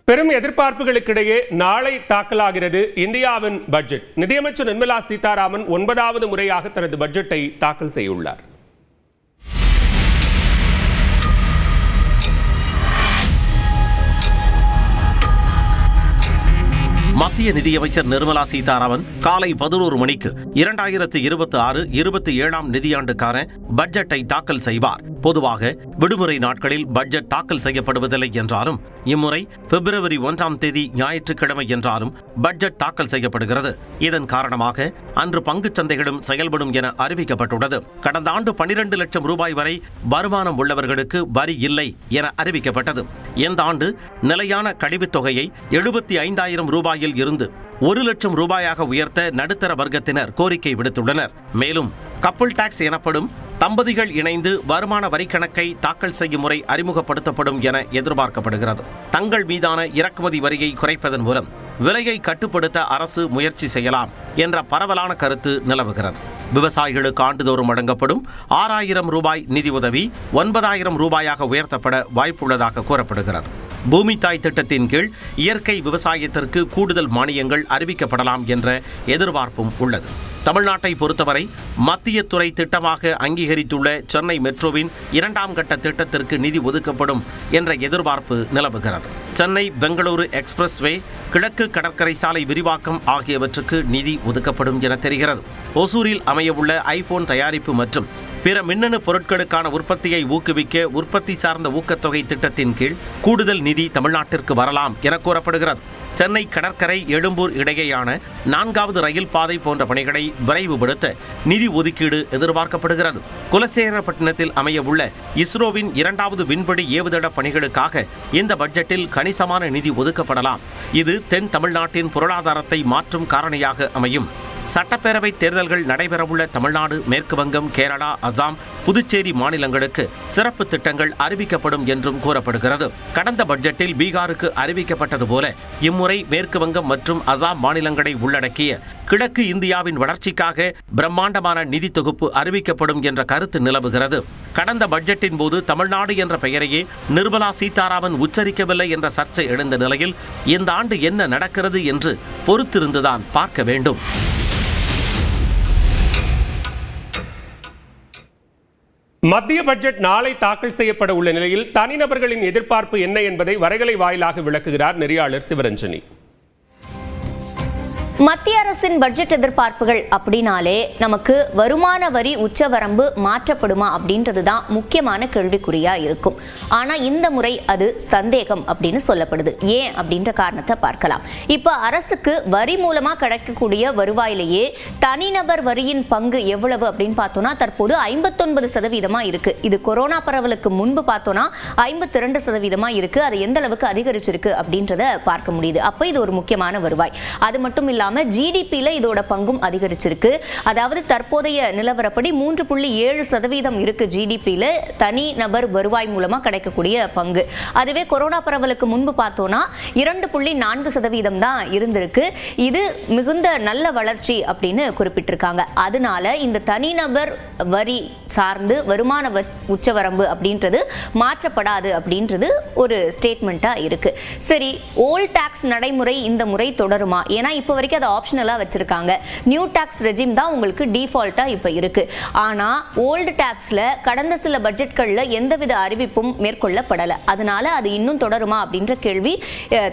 பெரும் எதிர்பார்ப்புகளுக்கிடையே நாளை தாக்கலாகிறது இந்தியாவின் பட்ஜெட். நிதியமைச்சர் நிர்மலா சீதாராமன் 9வது முறையாக தனது பட்ஜெட்டை தாக்கல் செய்துள்ளார். மத்திய நிதியமைச்சர் நிர்மலா சீதாராமன் காலை 11 மணிக்கு 2026-27 நிதியாண்டுக்கான பட்ஜெட்டை தாக்கல் செய்வார். பொதுவாக விடுமுறை நாட்களில் பட்ஜெட் தாக்கல் செய்யப்படுவதில்லை என்றாலும் இம்முறை பிப்ரவரி 1ஆம் தேதி ஞாயிற்றுக்கிழமை என்றாலும் பட்ஜெட் தாக்கல் செய்யப்படுகிறது. இதன் காரணமாக அன்று பங்குச் சந்தைகளும் செயல்படும் என அறிவிக்கப்பட்டுள்ளது. கடந்த ஆண்டு 12 லட்சம் ரூபாய் வரை வருமானம் உள்ளவர்களுக்கு வரி இல்லை என அறிவிக்கப்பட்டது. இந்த ஆண்டு நிலையான கழிவுத் தொகையை 75,000 ரூபாயில் இருந்து 1 லட்சம் ரூபாயாக உயர்த்த நடுத்தர வர்க்கத்தினர் கோரிக்கை விடுத்துள்ளனர். மேலும் கப்புள் டாக்ஸ் எனப்படும் தம்பதிகள் இணைந்து வருமான வரி கணக்கை தாக்கல் செய்யும் முறை அறிமுகப்படுத்தப்படும் என எதிர்பார்க்கப்படுகிறது. தங்கள் மீதான இறக்குமதி வரியை குறைப்பதன் மூலம் விலையை கட்டுப்படுத்த அரசு முயற்சி செய்யலாம் என்ற பரவலான கருத்து நிலவுகிறது. விவசாயிகளுக்கு ஆண்டுதோறும் வழங்கப்படும் 6,000 ரூபாய் நிதி உதவி 9,000 ரூபாயாக உயர்த்தப்பட வாய்ப்புள்ளதாக கூறப்படுகிறது. பூமி தாய் திட்டத்தின் கீழ் இயற்கை விவசாயத்திற்கு கூடுதல் மானியங்கள் அறிவிக்கப்படலாம் என்ற எதிர்பார்ப்பும் உள்ளது. தமிழ்நாட்டை பொறுத்தவரை மத்திய துறை திட்டமாக அங்கீகரித்துள்ள சென்னை மெட்ரோவின் 2ஆம் கட்ட திட்டத்திற்கு நிதி ஒதுக்கப்படும் என்ற எதிர்பார்ப்பு நிலவுகிறது. சென்னை பெங்களூரு எக்ஸ்பிரஸ்வே, கிழக்கு கடற்கரை சாலை விரிவாக்கம் ஆகியவற்றுக்கு நிதி ஒதுக்கப்படும் என தெரிகிறது. ஒசூரில் அமையவுள்ள ஐபோன் தயாரிப்பு மற்றும் பிற மின்னணு பொருட்களுக்கான உற்பத்தியை ஊக்குவிக்க உற்பத்தி சார்ந்த ஊக்கத்தொகை திட்டத்தின் கீழ் கூடுதல் நிதி தமிழ்நாட்டிற்கு வரலாம் என கூறப்படுகிறது. சென்னை கடற்கரை எழும்பூர் இடையேயான 4வது ரயில் பாதை போன்ற பணிகளை விரைவுபடுத்த நிதி ஒதுக்கீடு எதிர்பார்க்கப்படுகிறது. குலசேகரப்பட்டினத்தில் அமையவுள்ள இஸ்ரோவின் 2வது விண்வெளி ஏவுதள பணிகளுக்காக இந்த பட்ஜெட்டில் கணிசமான நிதி ஒதுக்கப்படலாம். இது தென் தமிழ்நாட்டின் பொருளாதாரத்தை மாற்றும் காரணியாக அமையும். சட்டப்பேரவை தேர்தல்கள் நடைபெறவுள்ள தமிழ்நாடு, மேற்கு வங்கம், கேரளா, அசாம், புதுச்சேரி மாநிலங்களுக்கு சிறப்பு திட்டங்கள் அறிவிக்கப்படும் என்றும் கூறப்படுகிறது. கடந்த பட்ஜெட்டில் பீகாருக்கு அறிவிக்கப்பட்டது போல இம்முறை மேற்கு வங்கம் மற்றும் அசாம் மாநிலங்களை உள்ளடக்கிய கிழக்கு இந்தியாவின் வளர்ச்சிக்காக பிரம்மாண்டமான நிதி தொகுப்பு அறிவிக்கப்படும் என்ற கருத்து நிலவுகிறது. கடந்த பட்ஜெட்டின் போது தமிழ்நாடு என்ற பெயரையே நிர்மலா சீதாராமன் உச்சரிக்கவில்லை என்ற சர்ச்சை எழுந்த நிலையில் இந்த ஆண்டு என்ன நடக்கிறது என்று பொறுத்திருந்துதான் பார்க்க வேண்டும். மத்திய பட்ஜெட் நாளை தாக்கல் செய்யப்பட உள்ள நிலையில் தனிநபர்களின் எதிர்பார்ப்பு என்ன என்பதை வரைகலை வாயிலாக விளக்குகிறார் நெறியாளர் சிவரஞ்சனி. மத்திய அரசின் பட்ஜெட் எதிர்பார்ப்புகள் அப்படின்னாலே நமக்கு வருமான வரி உச்சவரம்பு மாற்றப்படுமா அப்படின்றதுதான் முக்கியமான கேள்விக்குறியா இருக்கும். ஆனா இந்த முறை அது சந்தேகம் அப்படின்னு சொல்லப்படுது. ஏன் அப்படின்ற காரணத்தை பார்க்கலாம். இப்ப அரசுக்கு வரி மூலமா கிடைக்கக்கூடிய வருவாயிலேயே தனிநபர் வரியின் பங்கு எவ்வளவு அப்படின்னு பார்த்தோம்னா தற்போது 59% இருக்கு. இது கொரோனா பரவலுக்கு முன்பு பார்த்தோம்னா 52% இருக்கு. அது எந்த அளவுக்கு அதிகரிச்சிருக்கு அப்படின்றத பார்க்க முடியுது. அப்ப இது ஒரு முக்கியமான வருவாய். அது மட்டும் இல்ல ஜிடிபில இதோட பங்கும் அதிகரிச்சிருக்கு. அதாவது தற்போதைய நிலவரப்படி 3.7% இருக்கு ஜிடிபில தனி நபர் வருவாய் மூலமா கிடைக்கக்கூடிய பங்கு. அதுவே கொரோனா பரவலுக்கு முன்பு பார்த்தோம்னா 2.4% தான் இருந்திருக்கு. இது மிகுந்த நல்ல வளர்ச்சி அப்படின்னு குறிப்பிட்டிருக்காங்க. அதனால இந்த தனிநபர் வரி சார்ந்து வருமான உச்சவரம்பு அப்படின்றது மாற்றப்படாது அப்படின்றது ஒரு ஸ்டேட்மெண்டா இருக்கு. சரி, ஓல்ட் டாக்ஸ் நடைமுறை இந்த முறை தொடருமா? ஏன்னா இப்ப வரைக்கும் அதை ஆப்ஷனலா வச்சிருக்காங்க. நியூ டாக்ஸ் ரெஜிம் தான் உங்களுக்கு டிஃபால்ட்டா இப்ப இருக்கு. ஆனா ஓல்டு டாக்ஸ்ல கடந்த சில பட்ஜெட்கள்ல எந்தவித அறிவிப்பும் மேற்கொள்ளப்படல. அதனால அது இன்னும் தொடருமா அப்படின்ற கேள்வி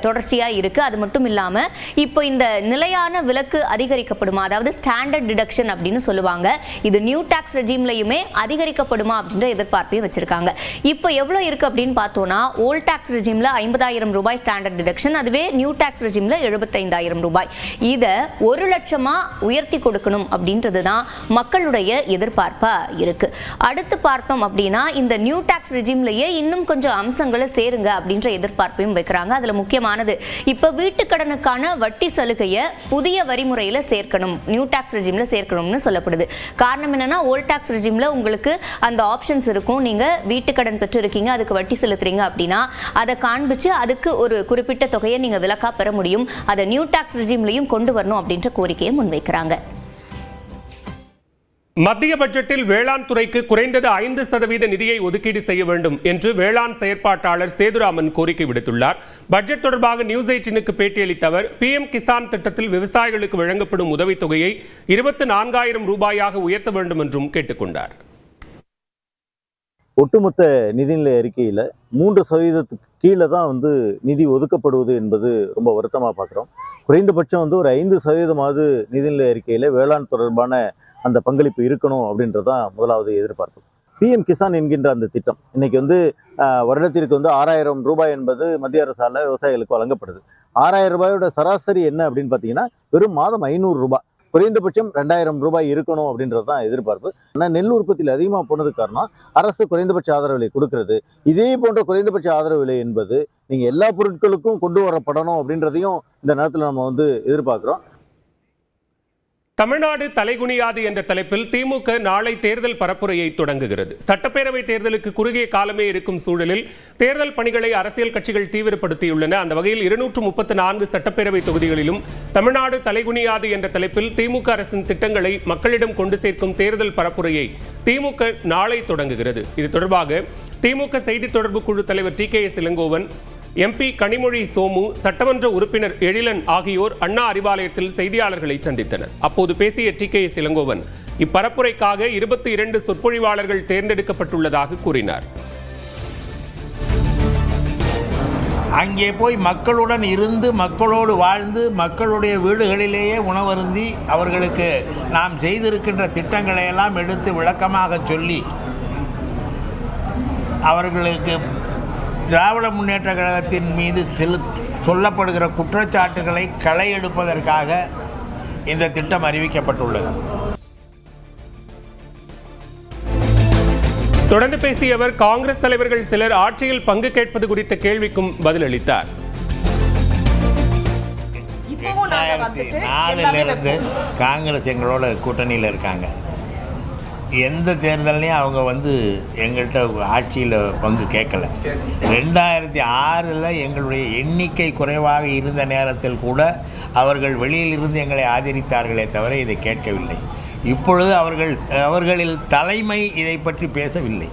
தொடர்ச்சியா இருக்கு. அது மட்டும் இல்லாம இப்போ இந்த நிலையான விலக்கு அதிகரிக்கப்படுமா, அதாவது ஸ்டாண்டர்ட் டிடக்ஷன் அப்படின்னு சொல்லுவாங்க, இது நியூ டாக்ஸ் ரெஜிம்லயுமே அதிகரிக்கப்படுமா அப்படின்ற எதிர்பார்ப்பையும் வச்சிருக்காங்க. இப்போ எவ்வளவு இருக்கு அப்படின்னு பார்த்தோம்னா ஓல்ட் டாக்ஸ் ரெஜிம்ல 50,000 ரூபாய் ஸ்டாண்டர்ட் டிடக்ஷன், அதுவே நியூ டாக்ஸ் ரெஜிம்ல 75,000 ரூபாய். இத 1 லட்சமா உயர்த்தி கொடுக்கணும் அப்படின்றதுதான் மக்களுடைய எதிர்பார்ப்பா இருக்கு. அடுத்து பார்த்தோம் அப்படின்னா இந்த நியூ டாக்ஸ் ரெஜிம்லயே இன்னும் கொஞ்சம் அம்சங்களை சேருங்க அப்படின்ற எதிர்பார்ப்பையும் வைக்கிறாங்க. அதுல முக்கியமானது இப்ப வீட்டு கடனுக்கான வட்டி சலுகையை புதிய வரிமுறையில சேர்க்கணும், நியூ டாக்ஸ் ரெஜிம்ல சேர்க்கணும்னு சொல்லப்படுது. காரணம் என்னன்னா ஓல்ட் டாக்ஸ் ரெஜிம்ல உங்களுக்கு அந்த ஆப்ஷன்ஸ் இருக்கும். நீங்க வீட்டு கடன் பெற்று இருக்கீங்க, அதுக்கு வட்டி செலுத்துறீங்க அப்படின்னா அதை காண்பிச்சு அதுக்கு ஒரு குறிப்பிட்ட தொகையை நீங்க விலக்கா பெற முடியும். அதை நியூ டாக்ஸ் ரெஜிம்லயும் கொண்டு வரணும் அப்படின்ற கோரிக்கையை முன்வைக்கிறாங்க. மத்திய பட்ஜெட்டில் வேளாண் துறைக்கு குறைந்தது 5% நிதியை ஒதுக்கீடு செய்ய வேண்டும் என்று வேளாண் செயற்பாட்டாளர் சேதுராமன் கோரிக்கை விடுத்துள்ளார். பட்ஜெட் தொடர்பாக நியூஸ் 18க்கு பேட்டியளித்த அவர், PM கிசான் திட்டத்தில் விவசாயிகளுக்கு வழங்கப்படும் உதவித்தொகையை 24,000 ரூபாயாக உயர்த்த வேண்டும் என்றும் கேட்டுக்கொண்டார். ஒட்டுமொத்த நிதிநிலை அறிக்கையில் 3% கீழே தான் நிதி ஒதுக்கப்படுவது என்பது ரொம்ப வருத்தமாக பார்க்குறோம். குறைந்தபட்சம் ஒரு 5% நிதிநிலை அறிக்கையில் வேளாண் தொடர்பான அந்த பங்களிப்பு இருக்கணும் அப்படின்றது தான் முதலாவது எதிர்பார்ப்பு. PM கிசான் என்கின்ற அந்த திட்டம் இன்னைக்கு வருடத்திற்கு 6,000 ரூபாய் என்பது மத்திய அரசால் விவசாயிகளுக்கு வழங்கப்படுது. 6,000 ரூபாயோட சராசரி என்ன அப்படின்னு பார்த்தீங்கன்னா வெறும் மாதம் 500 ரூபாய், குறைந்தபட்சம் 2,000 ரூபாய் இருக்கணும் அப்படின்றது தான் எதிர்பார்ப்பு. ஆனால் நெல் உற்பத்தியில் அதிகமாக போனதுக்கு காரணம் அரசு குறைந்தபட்ச ஆதரவு விலை கொடுக்கறது. இதே போன்ற குறைந்தபட்ச ஆதரவு விலை என்பது நீங்கள் எல்லா பொருட்களுக்கும் கொண்டு வரப்படணும் அப்படின்றதையும் இந்த நேரத்தில் நம்ம எதிர்பார்க்குறோம். தமிழ்நாடு தலைகுனியாது என்ற தலைப்பில் திமுக நாளை தேர்தல் பரப்புரையை தொடங்குகிறது. சட்டப்பேரவை தேர்தலுக்கு குறுகிய காலமே இருக்கும் சூழலில் தேர்தல் பணிகளை அரசியல் கட்சிகள் தீவிரப்படுத்தியுள்ளன. அந்த வகையில் 234 சட்டப்பேரவை தொகுதிகளிலும் தமிழ்நாடு தலைகுனியாது என்ற தலைப்பில் திமுக அரசின் திட்டங்களை மக்களிடம் கொண்டு சேர்க்கும் தேர்தல் பரப்புரையை திமுக நாளை தொடங்குகிறது. இது தொடர்பாக திமுக செய்தி தொடர்பு குழு தலைவர் TKS இளங்கோவன், MP கனிமொழி சோமு, சட்டமன்ற உறுப்பினர் எழிலன் ஆகியோர் அண்ணா அறிவாலயத்தில் செய்தியாளர்களை சந்தித்தனர். அப்போது பேசிய TKS இளங்கோவன், இப்பரப்புரைக்காக 22 சொற்பொழிவாளர்கள் தேர்ந்தெடுக்கப்பட்டுள்ளதாக கூறினார். அங்கே போய் மக்களுடன் இருந்து மக்களோடு வாழ்ந்து மக்களுடைய வீடுகளிலேயே உணவருந்தி அவர்களுக்கு நாம் செய்திருக்கின்ற திட்டங்களை எல்லாம் எடுத்து விளக்கமாக சொல்லி அவர்களுக்கு திராவிட முன்னேற்ற கழகத்தின் மீது சொல்லப்படுகிற குற்றச்சாட்டுகளை களை எடுப்பதற்காக இந்த திட்டம் அறிவிக்கப்பட்டுள்ளது. தொடர்ந்து பேசிய அவர், காங்கிரஸ் தலைவர்கள் சிலர் ஆட்சியில் பங்கு கேட்பது குறித்த கேள்விக்கும் பதிலளித்தார். 2004 காங்கிரஸ் எங்களோட கூட்டணியில் இருக்காங்க. எந்த தேர்தலையும் அவங்க எங்கள்கிட்ட ஆட்சியில் பங்கு கேட்கல. 2006 எங்களுடைய எண்ணிக்கை குறைவாக இருந்த நேரத்தில் கூட அவர்கள் வெளியிலிருந்து எங்களை ஆதரித்தார்களே தவிர இதை கேட்கவில்லை. இப்பொழுது அவர்களில் தலைமை இதை பற்றி பேசவில்லை,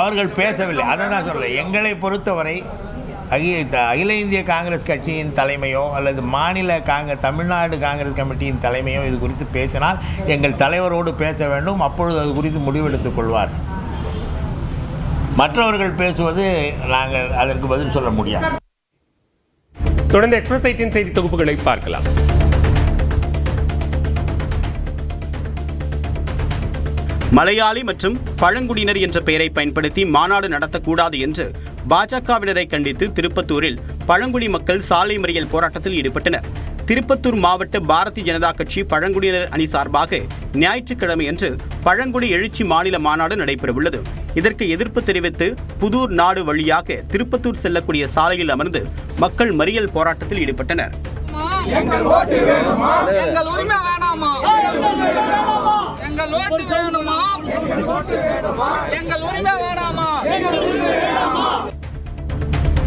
அவர்கள் பேசவில்லை. அதை நான் சொல்கிறேன். எங்களை பொறுத்தவரை அகில இந்திய காங்கிரஸ் கட்சியின் தலைமையோ அல்லது மாநில தமிழ்நாடு காங்கிரஸ் கமிட்டியின் தலைமையோ இது குறித்து பேசினால் எங்கள் தலைவரோடு பேச வேண்டும். அப்பொழுது அது குறித்து முடிவெடுத்துக் கொள்வார். மற்றவர்கள் பேசுவது நாங்கள் அதற்கு பதில் சொல்ல முடியாது. தொடர்ந்து எக்ஸ்பிரஸ் 18 செய்தி தொகுப்புகளை பார்க்கலாம். மலையாளி மற்றும் பழங்குடியினர் என்ற பெயரை பயன்படுத்தி மாநாடு நடத்தக்கூடாது என்று பாஜகவினரை கண்டித்து திருப்பத்தூரில் பழங்குடி மக்கள் சாலை மறியல் போராட்டத்தில் ஈடுபட்டனர். திருப்பத்தூர் மாவட்ட பாரதிய ஜனதா கட்சி பழங்குடியினர் அணி சார்பாக ஞாயிற்றுக்கிழமையன்று பழங்குடி எழுச்சி மாநில மாநாடு நடைபெறவுள்ளது. இதற்கு எதிர்ப்பு தெரிவித்து புதூர் நாடு வழியாக திருப்பத்தூர் செல்லக்கூடிய சாலையில் அமர்ந்து மக்கள் மறியல் போராட்டத்தில் ஈடுபட்டனர். எங்கள் ஓட்டு வேணுமா? எங்கள் உரிமை வேணாமா? எங்கள் ஓட்டு வேணுமா? எங்கள் உரிமை வேணாமா?